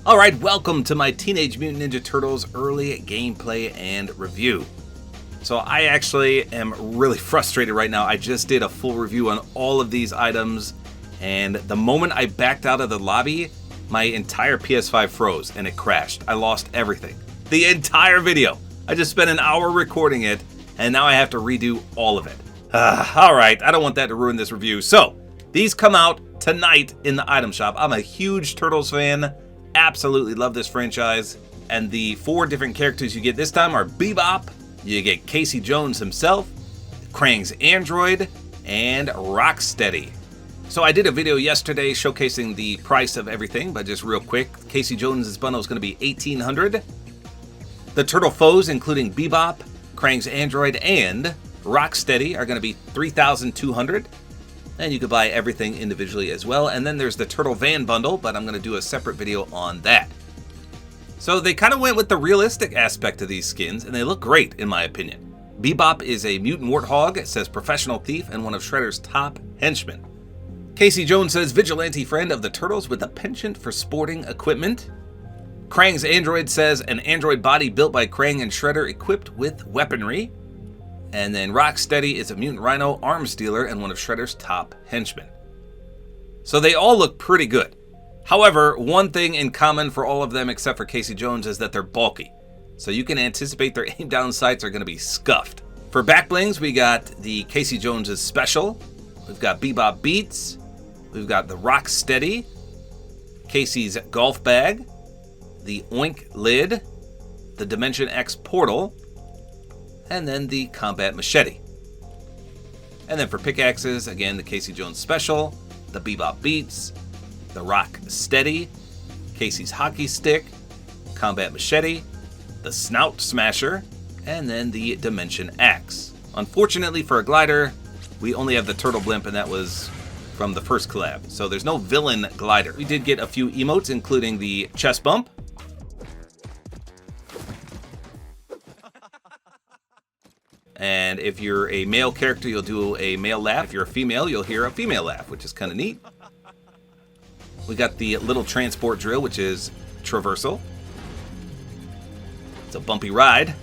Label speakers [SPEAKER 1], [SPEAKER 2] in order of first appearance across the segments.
[SPEAKER 1] Alright, welcome to my Teenage Mutant Ninja Turtles early gameplay and review. So I actually am really frustrated right now. I just did a full review on all of these items, and the moment I backed out of the lobby, my entire PS5 froze and it crashed. I lost everything. The entire video. I just spent an hour recording it, and now I have to redo all of it. Alright, I don't want that to ruin this review. So, these come out tonight in the item shop. I'm a huge Turtles fan. Absolutely love this franchise. And the 4 different characters you get this time are Bbop, you get Casey Jones himself, Crang's android, and Rocksteady. So I did a video yesterday showcasing the price of everything, but just real quick, Casey Jones' bundle is going to be $1,800. The Turtle foes, including Bbop, Crang's android, and Rocksteady, are going to be $3,200. And you could buy everything individually as well. And then there's the Turtle Van bundle, but I'm going to do a separate video on that. So they kind of went with the realistic aspect of these skins, and they look great in my opinion. Bbop is a mutant warthog, it says professional thief, and one of Shredder's top henchmen. Casey Jones says vigilante friend of the Turtles with a penchant for sporting equipment. Crang's android says an android body built by Crang and Shredder equipped with weaponry. And then Rocksteady is a mutant rhino arms dealer and one of Shredder's top henchmen. So they all look pretty good. However, one thing in common for all of them except for Casey Jones is that they're bulky. So you can anticipate their aim down sights are going to be scuffed. For back blings, we got the Casey Jones' special. We've got Bbop Beats. We've got the Rocksteady. Casey's golf bag. The Oink lid. The Dimension X portal. And then the combat machete. And then for pickaxes, again, the Casey Jones special. The Bbop Beats. The Rocksteady. Casey's hockey stick. Combat machete. The Snout Smasher, and then the Dimension Axe. Unfortunately for a glider, we only have the Turtle Blimp, and that was from the first collab. So there's no villain glider. We did get a few emotes, including the chest bump. And if you're a male character, you'll do a male laugh. If you're a female, you'll hear a female laugh, which is kind of neat. We got the little transport drill, which is traversal. It's a bumpy ride.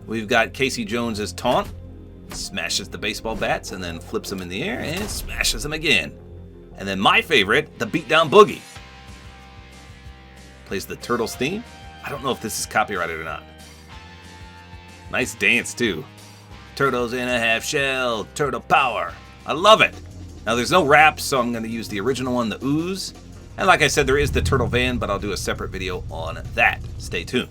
[SPEAKER 1] We've got Casey Jones' taunt. Smashes the baseball bats and then flips them in the air and smashes them again. And then my favorite, the beatdown boogie. Plays the Turtles theme. I don't know if this is copyrighted or not. Nice dance too. Turtles in a half shell, turtle power. I love it. Now there's no rap, so I'm going to use the original one, the ooze. And like I said, there is the Turtle Van, but I'll do a separate video on that. Stay tuned.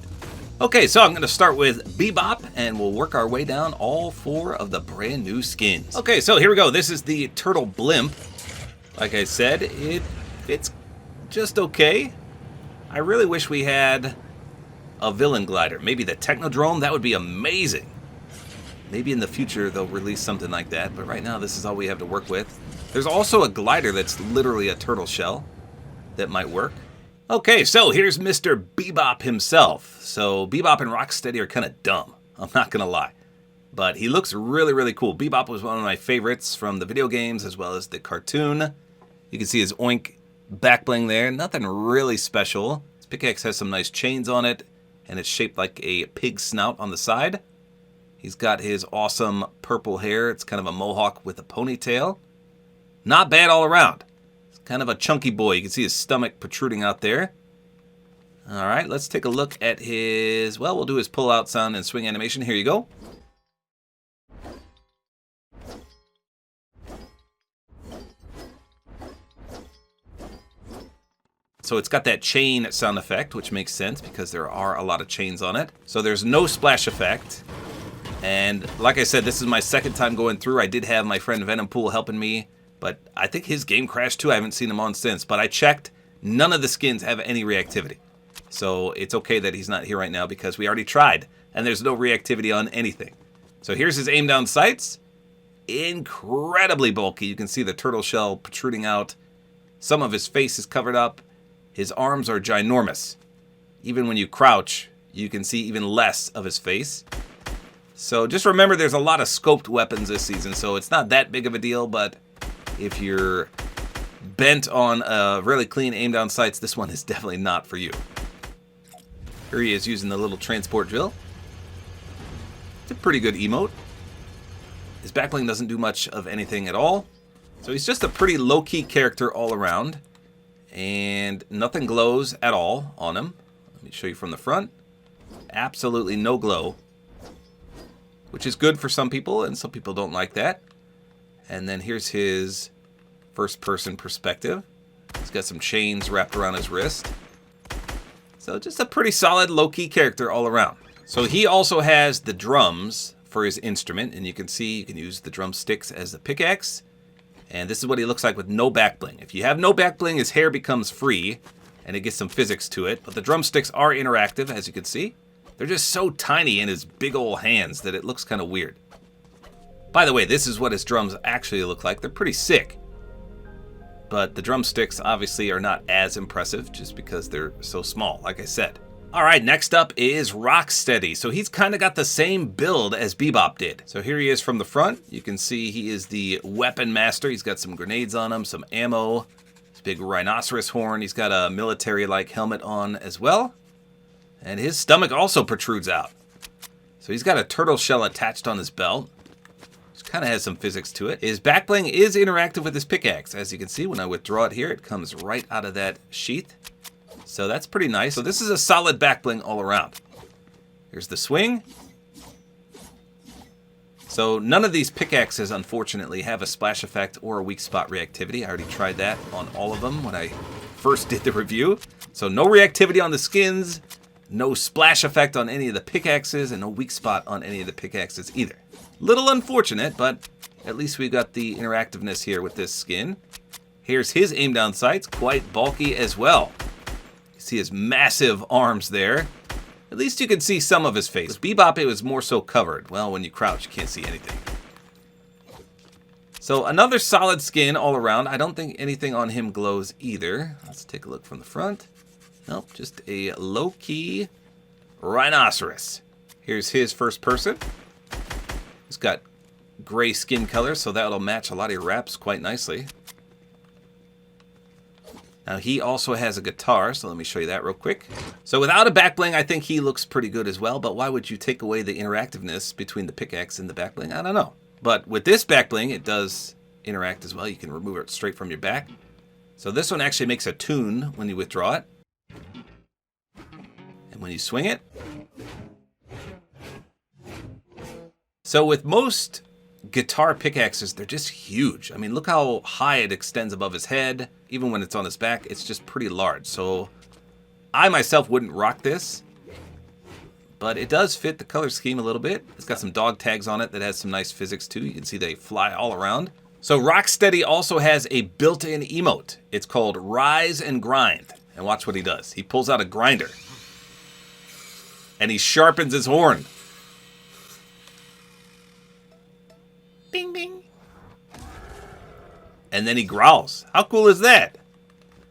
[SPEAKER 1] Okay, so I'm going to start with Bbop, and we'll work our way down all 4 of the brand new skins. Okay, so here we go. This is the Turtle Blimp. Like I said, it's just okay. I really wish we had a villain glider. Maybe the Technodrome, that would be amazing. Maybe in the future they'll release something like that, but right now this is all we have to work with. There's also a glider that's literally a turtle shell. That might work. Okay, so here's Mr. Bbop himself. So Bbop and Rocksteady are kind of dumb. I'm not going to lie. But he looks really, really cool. Bbop was one of my favorites from the video games as well as the cartoon. You can see his Oink back bling there. Nothing really special. His pickaxe has some nice chains on it. And it's shaped like a pig snout on the side. He's got his awesome purple hair. It's kind of a mohawk with a ponytail. Not bad all around. Kind of a chunky boy. You can see his stomach protruding out there. All right, let's take a look at his... Well, we'll do his pull-out sound and swing animation. Here you go. So it's got that chain sound effect, which makes sense because there are a lot of chains on it. So there's no splash effect. And like I said, this is my second time going through. I did have my friend Venompool helping me. But I think his game crashed too. I haven't seen him on since. But I checked. None of the skins have any reactivity. So it's okay that he's not here right now because we already tried. And there's no reactivity on anything. So here's his aim down sights. Incredibly bulky. You can see the turtle shell protruding out. Some of his face is covered up. His arms are ginormous. Even when you crouch, you can see even less of his face. So just remember there's a lot of scoped weapons this season. So it's not that big of a deal, but... if you're bent on really clean aim down sights, this one is definitely not for you. Here he is using the little transport drill. It's a pretty good emote. His back bling doesn't do much of anything at all. So he's just a pretty low-key character all around. And nothing glows at all on him. Let me show you from the front. Absolutely no glow. Which is good for some people, and some people don't like that. And then here's his first-person perspective. He's got some chains wrapped around his wrist. So just a pretty solid low-key character all around. So he also has the drums for his instrument, and you can see you can use the drumsticks as the pickaxe. And this is what he looks like with no back bling. If you have no back bling, his hair becomes free, and it gets some physics to it. But the drumsticks are interactive, as you can see. They're just so tiny in his big old hands that it looks kind of weird. By the way, this is what his drums actually look like. They're pretty sick. But the drumsticks obviously are not as impressive just because they're so small, like I said. Alright, next up is Rocksteady. So he's kind of got the same build as Bbop did. So here he is from the front. You can see he is the weapon master. He's got some grenades on him, some ammo, his big rhinoceros horn. He's got a military-like helmet on as well. And his stomach also protrudes out. So he's got a turtle shell attached on his belt. Which kind of has some physics to it. His back bling is interactive with his pickaxe. As you can see, when I withdraw it here, it comes right out of that sheath. So that's pretty nice. So this is a solid back bling all around. Here's the swing. So none of these pickaxes, unfortunately, have a splash effect or a weak spot reactivity. I already tried that on all of them when I first did the review. So no reactivity on the skins, no splash effect on any of the pickaxes, and no weak spot on any of the pickaxes either. Little unfortunate, but at least we got the interactiveness here with this skin. Here's his aim down sights, quite bulky as well. See his massive arms there. At least you can see some of his face. With Bbop, it was more so covered. Well, when you crouch, you can't see anything. So another solid skin all around. I don't think anything on him glows either. Let's take a look from the front. Nope, just a low-key rhinoceros. Here's his first person. He's got gray skin color, so that'll match a lot of your wraps quite nicely. Now he also has a guitar, so let me show you that real quick. So without a back bling, I think he looks pretty good as well, but why would you take away the interactiveness between the pickaxe and the back bling? I don't know. But with this back bling, it does interact as well. You can remove it straight from your back. So this one actually makes a tune when you withdraw it. And when you swing it. So with most guitar pickaxes, they're just huge. I mean, look how high it extends above his head. Even when it's on his back, it's just pretty large. So I myself wouldn't rock this, but it does fit the color scheme a little bit. It's got some dog tags on it that has some nice physics too. You can see they fly all around. So Rocksteady also has a built-in emote. It's called Rise and Grind. And watch what he does. He pulls out a grinder and he sharpens his horn. Bing, bing. And then he growls. How cool is that?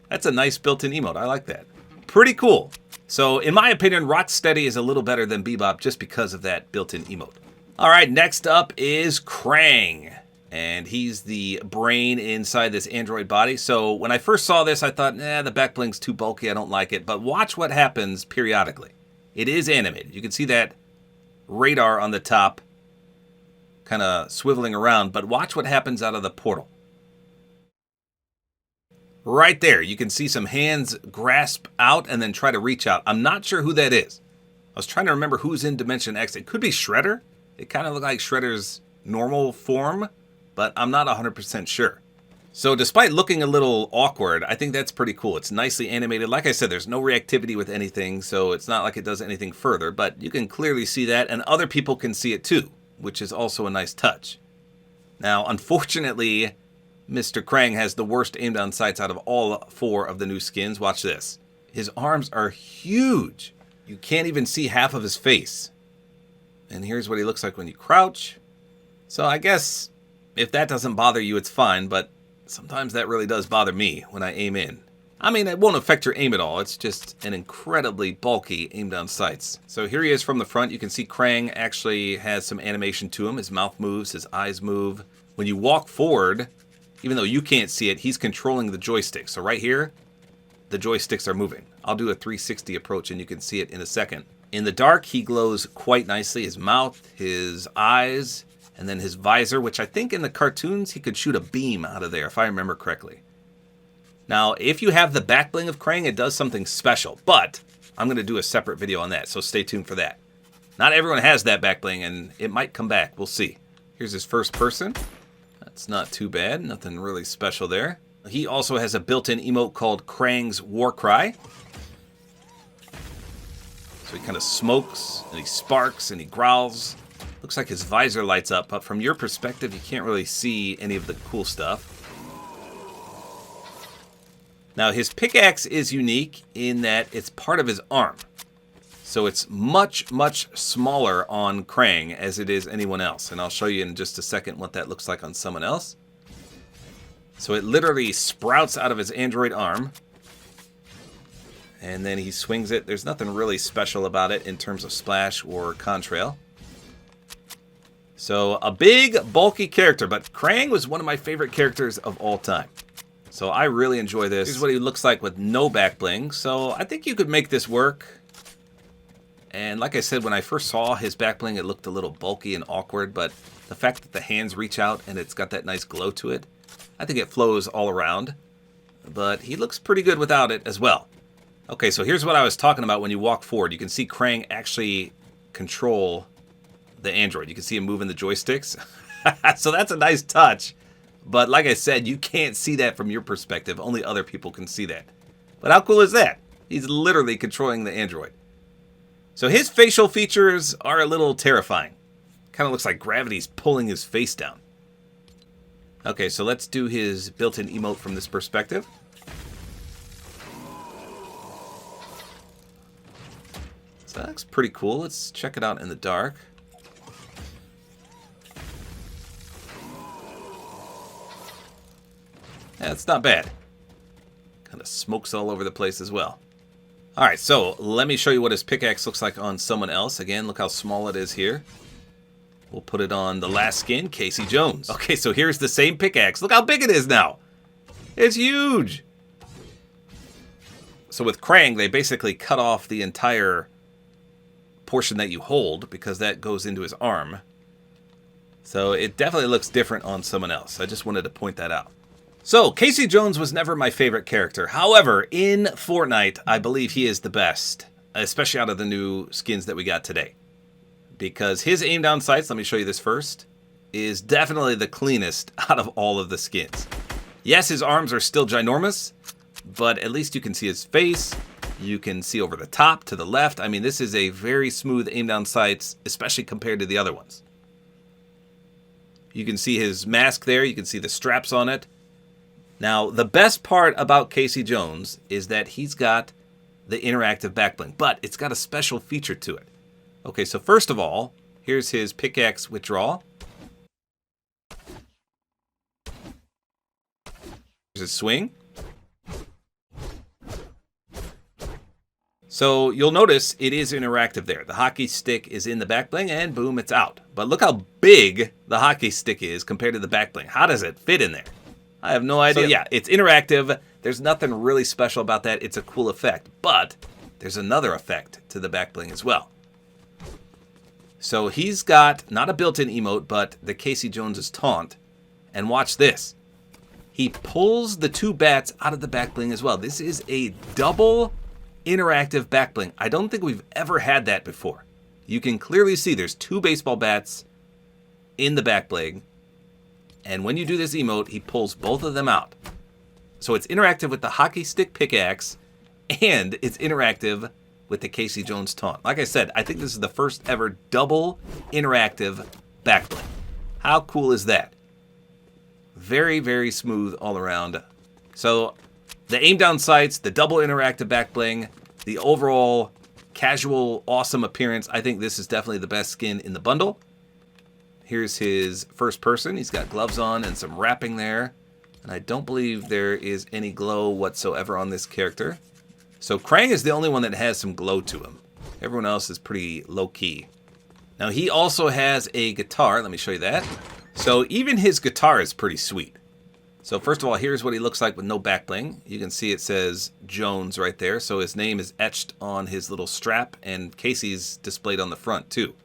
[SPEAKER 1] That's a nice built-in emote. I like that. Pretty cool. So, in my opinion, Rocksteady is a little better than Bbop just because of that built-in emote. All right, next up is Crang. And he's the brain inside this android body. So, when I first saw this, I thought, nah, the back bling's too bulky. I don't like it. But watch what happens periodically. It is animated. You can see that radar on the top kind of swiveling around, but watch what happens out of the portal. Right there, you can see some hands grasp out and then try to reach out. I'm not sure who that is. I was trying to remember who's in Dimension X. It could be Shredder. It kind of looked like Shredder's normal form, but I'm not 100% sure. So despite looking a little awkward, I think that's pretty cool. It's nicely animated. Like I said, there's no reactivity with anything, so it's not like it does anything further, but you can clearly see that, and other people can see it too, which is also a nice touch. Now, unfortunately, Mr. Crang has the worst aim down sights out of all 4 of the new skins. Watch this. His arms are huge. You can't even see half of his face. And here's what he looks like when you crouch. So I guess if that doesn't bother you, it's fine, but sometimes that really does bother me when I aim in. I mean, it won't affect your aim at all. It's just an incredibly bulky aim down sights. So here he is from the front. You can see Crang actually has some animation to him. His mouth moves, his eyes move. When you walk forward, even though you can't see it, he's controlling the joystick. So right here, the joysticks are moving. I'll do a 360 approach and you can see it in a second. In the dark, he glows quite nicely. His mouth, his eyes, and then his visor, which I think in the cartoons he could shoot a beam out of there, if I remember correctly. Now, if you have the back bling of Crang, it does something special, but I'm going to do a separate video on that, so stay tuned for that. Not everyone has that back bling, and it might come back. We'll see. Here's his first person. That's not too bad. Nothing really special there. He also has a built-in emote called Crang's War Cry. So he kind of smokes, and he sparks, and he growls. Looks like his visor lights up, but from your perspective, you can't really see any of the cool stuff. Now, his pickaxe is unique in that it's part of his arm. So it's much, much smaller on Crang as it is anyone else. And I'll show you in just a second what that looks like on someone else. So it literally sprouts out of his android arm. And then he swings it. There's nothing really special about it in terms of splash or contrail. So a big, bulky character. But Crang was one of my favorite characters of all time. So I really enjoy this. Here's what he looks like with no back bling. So I think you could make this work. And like I said, when I first saw his back bling, it looked a little bulky and awkward. But the fact that the hands reach out and it's got that nice glow to it, I think it flows all around. But he looks pretty good without it as well. Okay, so here's what I was talking about when you walk forward. You can see Crang actually control the android. You can see him moving the joysticks. So that's a nice touch. But like I said, you can't see that from your perspective. Only other people can see that. But how cool is that? He's literally controlling the android. So his facial features are a little terrifying. Kind of looks like gravity's pulling his face down. Okay, so let's do his built-in emote from this perspective. So that looks pretty cool. Let's check it out in the dark. Yeah, it's not bad. Kind of smokes all over the place as well. Alright, so let me show you what his pickaxe looks like on someone else. Again, look how small it is here. We'll put it on the last skin, Casey Jones. Okay, so here's the same pickaxe. Look how big it is now. It's huge. So with Crang, they basically cut off the entire portion that you hold because that goes into his arm. So it definitely looks different on someone else. I just wanted to point that out. So, Casey Jones was never my favorite character. However, in Fortnite, I believe he is the best, especially out of the new skins that we got today. Because his aim down sights, let me show you this first, is definitely the cleanest out of all of the skins. Yes, his arms are still ginormous, but at least you can see his face. You can see over the top, to the left. I mean, this is a very smooth aim down sights, especially compared to the other ones. You can see his mask there. You can see the straps on it. Now, the best part about Casey Jones is that he's got the interactive backbling, but it's got a special feature to it. Okay, so first of all, here's his pickaxe withdrawal. Here's his swing. So you'll notice it is interactive there. The hockey stick is in the backbling and boom, it's out. But look how big the hockey stick is compared to the backbling. How does it fit in there? I have no idea. So yeah, it's interactive. There's nothing really special about that. It's a cool effect. But there's another effect to the backbling as well. So he's got not a built-in emote, but the Casey Jones's taunt. And watch this. He pulls the two bats out of the backbling as well. This is a double interactive backbling. I don't think we've ever had that before. You can clearly see there's two baseball bats in the backbling. And when you do this emote, he pulls both of them out. So it's interactive with the hockey stick pickaxe, and it's interactive with the Casey Jones taunt. Like I said, I think this is the first ever double interactive backbling. How cool is that? Very, very smooth all around. So the aim down sights, the double interactive backbling, the overall casual, awesome appearance. I think this is definitely the best skin in the bundle. Here's his first person. He's got gloves on and some wrapping there. And I don't believe there is any glow whatsoever on this character. So Crang is the only one that has some glow to him. Everyone else is pretty low-key. Now he also has a guitar. Let me show you that. So even his guitar is pretty sweet. So first of all, here's what he looks like with no back bling. You can see it says Jones right there. So his name is etched on his little strap, and Casey's displayed on the front too.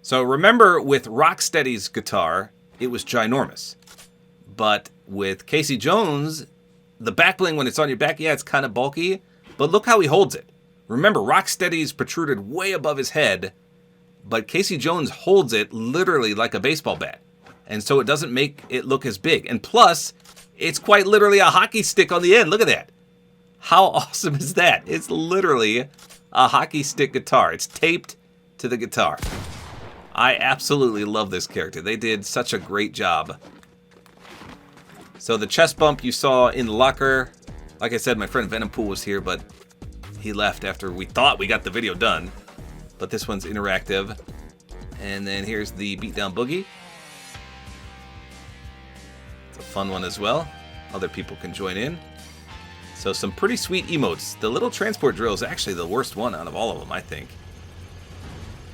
[SPEAKER 1] So remember, with Rocksteady's guitar, it was ginormous. But with Casey Jones, the back bling when it's on your back, yeah, it's kind of bulky. But look how he holds it. Remember, Rocksteady's protruded way above his head, but Casey Jones holds it literally like a baseball bat. And so it doesn't make it look as big. And plus, it's quite literally a hockey stick on the end. Look at that. How awesome is that? It's literally a hockey stick guitar. It's taped to the guitar. I absolutely love this character. They did such a great job. So the chest bump you saw in the locker, like I said, my friend Venompool was here, but he left after we thought we got the video done. But this one's interactive. And then here's the Beatdown Boogie. It's a fun one as well. Other people can join in. So some pretty sweet emotes. The little transport drill is actually the worst one out of all of them, I think.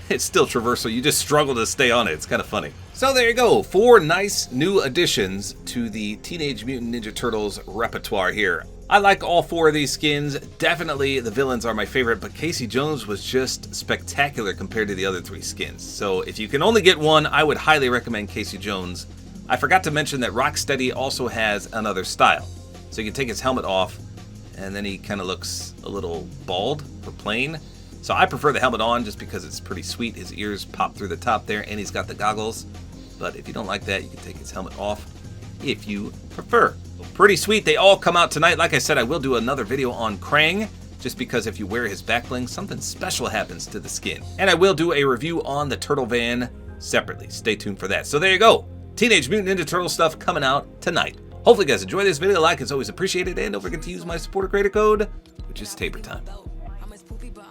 [SPEAKER 1] It's still traversal. You just struggle to stay on it. It's kind of funny. So there you go. 4 nice new additions to the Teenage Mutant Ninja Turtles repertoire here. I like all 4 of these skins. Definitely the villains are my favorite, but Casey Jones was just spectacular compared to the other 3 skins. So if you can only get one, I would highly recommend Casey Jones. I forgot to mention that Rocksteady also has another style. So you can take his helmet off, and then he kind of looks a little bald or plain. So I prefer the helmet on just because it's pretty sweet. His ears pop through the top there, and he's got the goggles. But if you don't like that, you can take his helmet off if you prefer. Pretty sweet. They all come out tonight. Like I said, I will do another video on Crang, just because if you wear his back bling, something special happens to the skin. And I will do a review on the Turtle Van separately. Stay tuned for that. So there you go. Teenage Mutant Ninja Turtle stuff coming out tonight. Hopefully you guys enjoy this video. Like is always appreciated, and don't forget to use my supporter creator code, which is Tabor time.